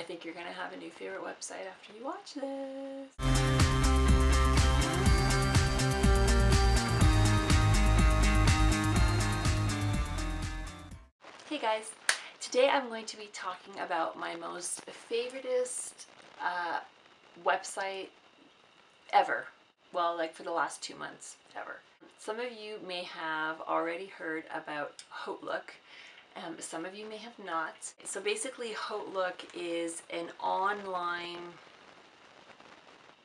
think you're gonna have a new favorite website after you watch this. Hey guys, today I'm going to be talking about my most favoritist website ever. Well, like for the last 2 months ever. Some of you may have already heard about HauteLook. Some of you may have not. So basically HauteLook is an online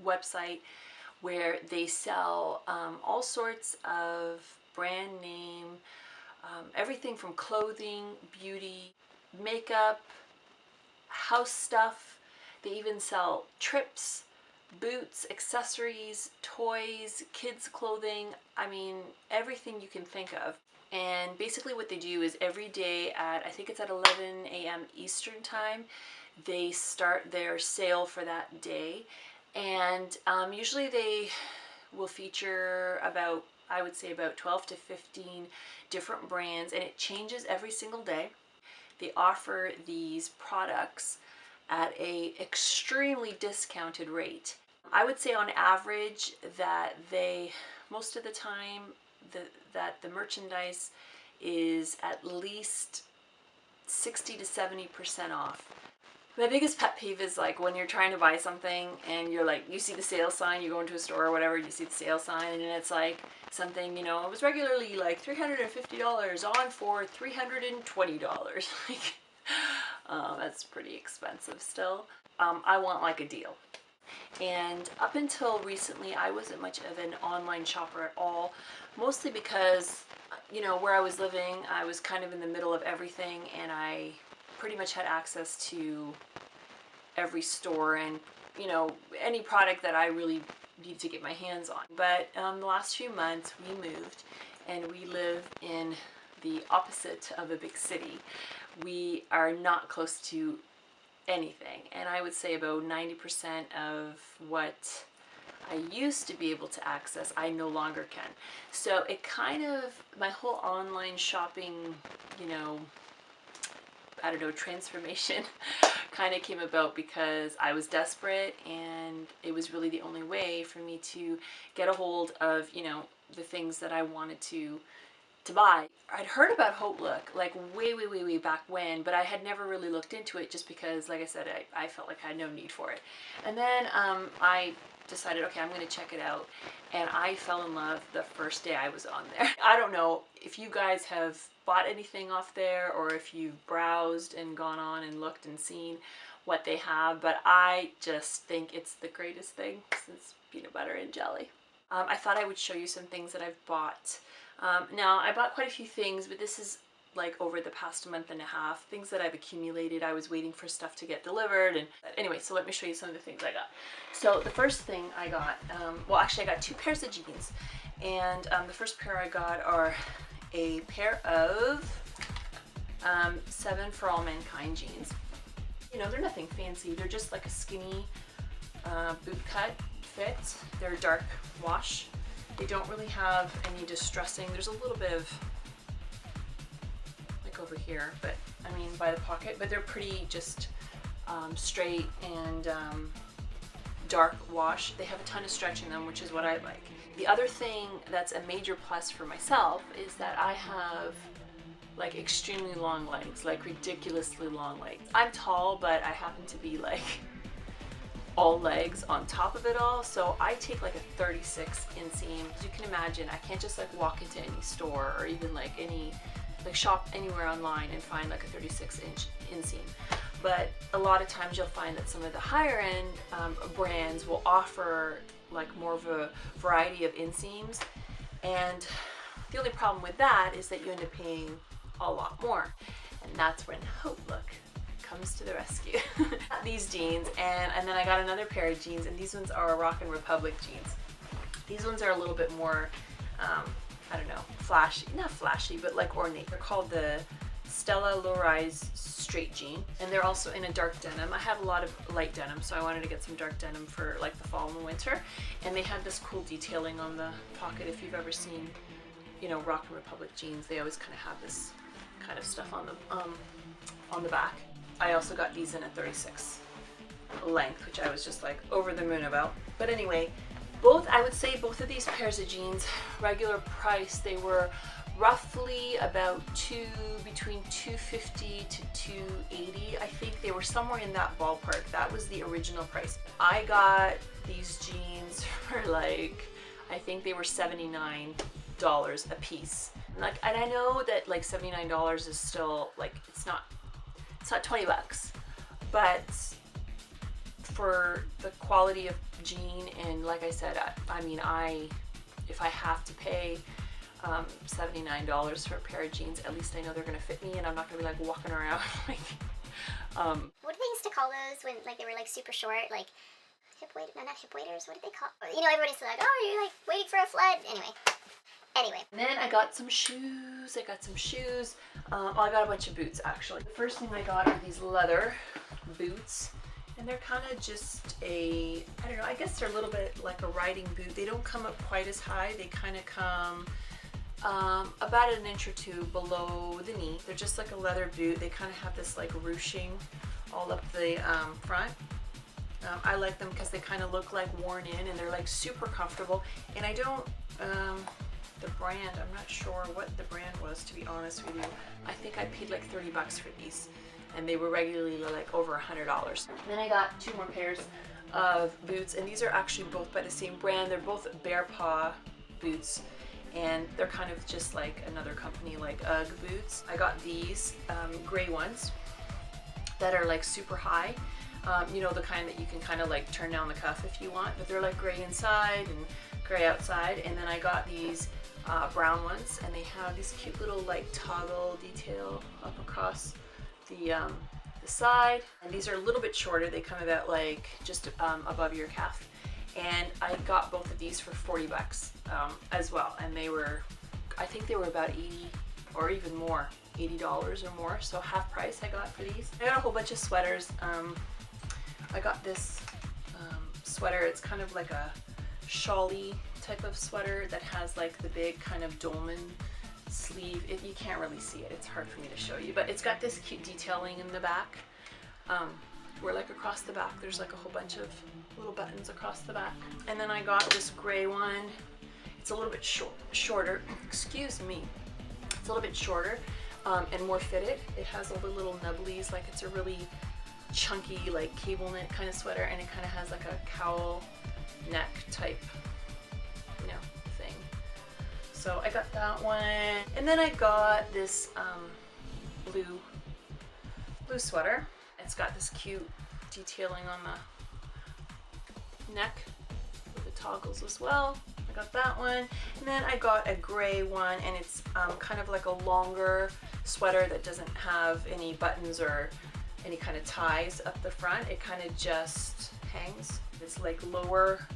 website where they sell all sorts of brand name, everything from clothing, beauty, makeup, house stuff. They even sell trips, boots, accessories, toys, kids clothing. I mean, everything you can think of. And basically what they do is every day at, I think it's at 11 a.m. Eastern time, they start their sale for that day. And usually they will feature about, I would say about 12 to 15 different brands, and it changes every single day. They offer these products at a extremely discounted rate. I would say on average that most of the time, that the merchandise is at least 60 to 70% off. My biggest pet peeve is like when you're trying to buy something and you're like, you see the sale sign, you go into a store or whatever, you see the sale sign, and it's like something, you know, it was regularly like $350 on for $320. Like, that's pretty expensive still. I want like a deal. And up until recently, I wasn't much of an online shopper at all, mostly because, you know, where I was living, I was kind of in the middle of everything, and I pretty much had access to every store and, you know, any product that I really need to get my hands on. But the last few months we moved and we live in the opposite of a big city. We are not close to anything, and I would say about 90% of what I used to be able to access, I no longer can. So it kind of, my whole online shopping, you know, I don't know, transformation kind of came about because I was desperate, and it was really the only way for me to get a hold of, you know, the things that I wanted to buy. I'd heard about HauteLook like way back when, but I had never really looked into it just because, like I said, I felt like I had no need for it. And then I decided, okay, I'm going to check it out, and I fell in love the first day I was on there. I don't know if you guys have bought anything off there or if you've browsed and gone on and looked and seen what they have, but I just think it's the greatest thing since peanut butter and jelly. I thought I would show you some things that I've bought. Now, I bought quite a few things, but this is like over the past month and a half, things that I've accumulated. I was waiting for stuff to get delivered, and anyway, so let me show you some of the things I got. So the first thing I got, well actually I got 2 pairs of jeans, and the first pair I got are a pair of 7 For All Mankind jeans. You know, they're nothing fancy, they're just like a skinny boot cut fit. They're dark wash. They don't really have any distressing. There's a little bit of like over here, but I mean by the pocket, but they're pretty just straight and dark wash. They have a ton of stretch in them, which is what I like. The other thing that's a major plus for myself is that I have like extremely long legs, like ridiculously long legs. I'm tall, but I happen to be like all legs on top of it all, so I take like a 36 inseam. As you can imagine, I can't just like walk into any store or even like shop anywhere online and find like a 36-inch inseam. But a lot of times you'll find that some of the higher end brands will offer like more of a variety of inseams, and the only problem with that is that you end up paying a lot more, and that's when HauteLook comes to the rescue. These jeans, and then I got another pair of jeans, and these ones are Rock and Republic jeans. These ones are a little bit more, I don't know, flashy, not flashy, but like ornate. They're called the Stella Low-Rise Straight Jean, and they're also in a dark denim. I have a lot of light denim, so I wanted to get some dark denim for like the fall and the winter, and they had this cool detailing on the pocket. If you've ever seen, you know, Rock and Republic jeans, they always kind of have this kind of stuff on the back. I also got these in a 36 length, which I was just like over the moon about. But anyway, I would say both of these pairs of jeans, regular price, they were roughly about between $250 to $280. I think they were somewhere in that ballpark. That was the original price. I got these jeans for like, I think they were $79 a piece. Like, and I know that like $79 is still like, it's not 20 bucks, but for the quality of jean, and like I said, I mean, if I have to pay $79 for a pair of jeans, at least I know they're gonna fit me, and I'm not gonna be like walking around like. What did they used to call those when like they were like super short, like hip waders? No, not hip waders. What did they call? You know, everybody's like, oh, you're like waiting for a flood. Anyway. And then I got some shoes. I got a bunch of boots actually. The first thing I got are these leather boots. And they're kind of just I don't know, I guess they're a little bit like a riding boot. They don't come up quite as high. They kind of come about an inch or two below the knee. They're just like a leather boot. They kind of have this like ruching all up the front. I like them because they kind of look like worn in, and they're like super comfortable. And I don't, the brand, I'm not sure what the brand was, to be honest with you. I think I paid like 30 bucks for these, and they were regularly like over $100. Then I got two more pairs of boots, and these are actually both by the same brand. They're both Bear Paw boots, and they're kind of just like another company like UGG boots. I got these gray ones that are like super high. You know, the kind that you can kind of like turn down the cuff if you want, but they're like gray inside and gray outside. And then I got these brown ones, and they have this cute little like toggle detail up across the side. And these are a little bit shorter. They come about like just above your calf. And I got both of these for 40 bucks as well. And they were, I think they were about 80 or even more, $80 or more. So half price I got for these. I got a whole bunch of sweaters. I got this sweater. It's kind of like a shawly type of sweater that has like the big kind of dolman sleeve. You can't really see it. It's hard for me to show you, but it's got this cute detailing in the back. Where like across the back, there's like a whole bunch of little buttons across the back. And then I got this gray one. It's a little bit shorter. Excuse me. It's a little bit shorter and more fitted. It has all the little nubblies, like it's a really chunky like cable knit kind of sweater, and it kind of has like a cowl neck type, you know, thing. So I got that one, and then I got this blue sweater. It's got this cute detailing on the neck with the toggles as well. I got that one, and then I got a gray one, and it's kind of like a longer sweater that doesn't have any buttons or any kind of ties up the front. It kind of just hangs. It's like lower.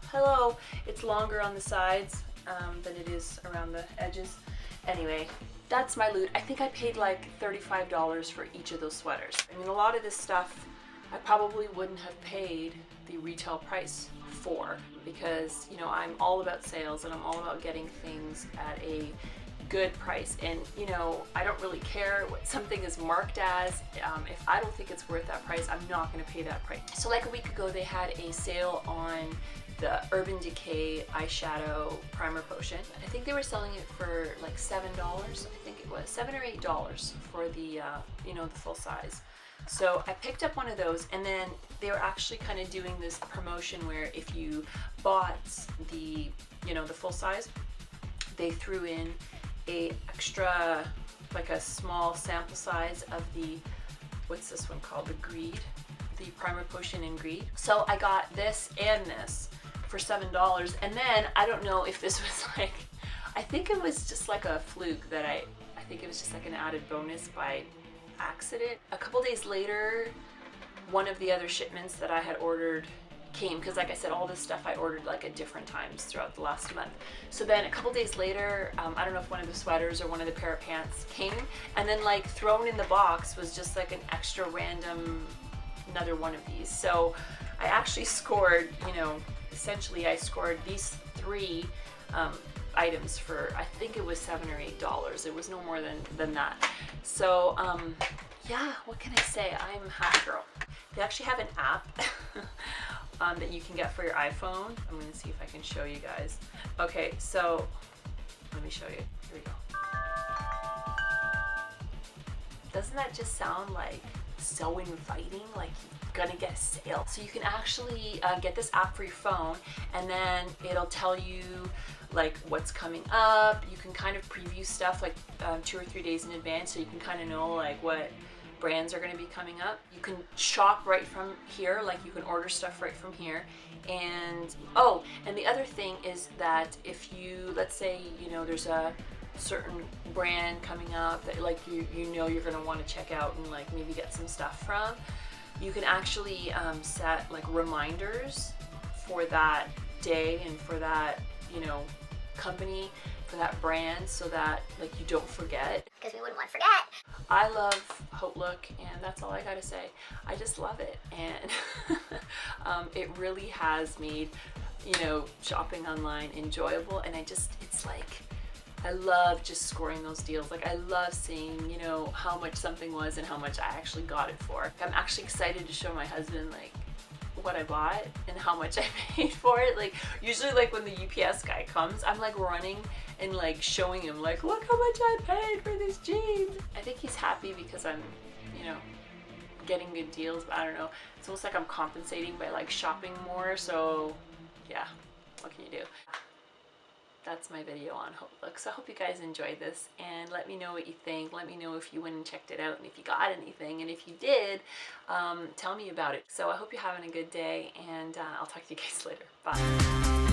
Hello. It's longer on the sides than it is around the edges. Anyway, that's my loot. I think I paid like $35 for each of those sweaters. I mean, a lot of this stuff I probably wouldn't have paid the retail price for, because, you know, I'm all about sales and I'm all about getting things at a good price. And, you know, I don't really care what something is marked as. If I don't think it's worth that price, I'm not going to pay that price. So like a week ago, they had a sale on the Urban Decay eyeshadow primer potion. I think they were selling it for like $7. I think it was $7 or $8 for the you know, the full size. So I picked up one of those, and then they were actually kind of doing this promotion where if you bought the, you know, the full size, they threw in a extra, like a small sample size of the, what's this one called, the Greed, the primer potion in Greed. So I got this and this for $7, and then I don't know if this was like, I think it was just like a fluke that I think it was just like an added bonus by accident. A couple days later, one of the other shipments that I had ordered came, because like I said, all this stuff I ordered like at different times throughout the last month. So then a couple days later, I don't know if one of the sweaters or one of the pair of pants came, and then like thrown in the box was just like an extra random another one of these. So I actually scored, you know, essentially I scored these three items for, I think it was $7 or $8. It was no more than that. So yeah, what can I say? I'm half girl. They actually have an app that you can get for your iPhone. I'm gonna see if I can show you guys. Okay, so let me show you. Here we go. Doesn't that just sound like so inviting? Like you're gonna get a sale. So you can actually get this app for your phone, and then it'll tell you like what's coming up. You can kind of preview stuff like 2 or 3 days in advance, so you can kind of know like what brands are going to be coming up. You can shop right from here, like you can order stuff right from here. And oh, and the other thing is that if you, let's say, you know, there's a certain brand coming up that like you know you're going to want to check out and like maybe get some stuff from, you can actually set like reminders for that day and for that, you know, company, for that brand, so that like you don't forget. Because we wouldn't want to forget. I love HauteLook, and that's all I gotta say. I just love it, and it really has made, you know, shopping online enjoyable. And it's like, I love just scoring those deals. Like I love seeing, you know, how much something was and how much I actually got it for. I'm actually excited to show my husband like what I bought and how much I paid for it. Like usually like when the UPS guy comes, I'm like running and like showing him like, look how much I paid for these jeans. I think he's happy because I'm, you know, getting good deals, but I don't know. It's almost like I'm compensating by like shopping more. So yeah, what can you do? That's my video on HauteLook. So I hope you guys enjoyed this, and let me know what you think. Let me know if you went and checked it out and if you got anything, and if you did, tell me about it. So I hope you're having a good day, and I'll talk to you guys later. Bye.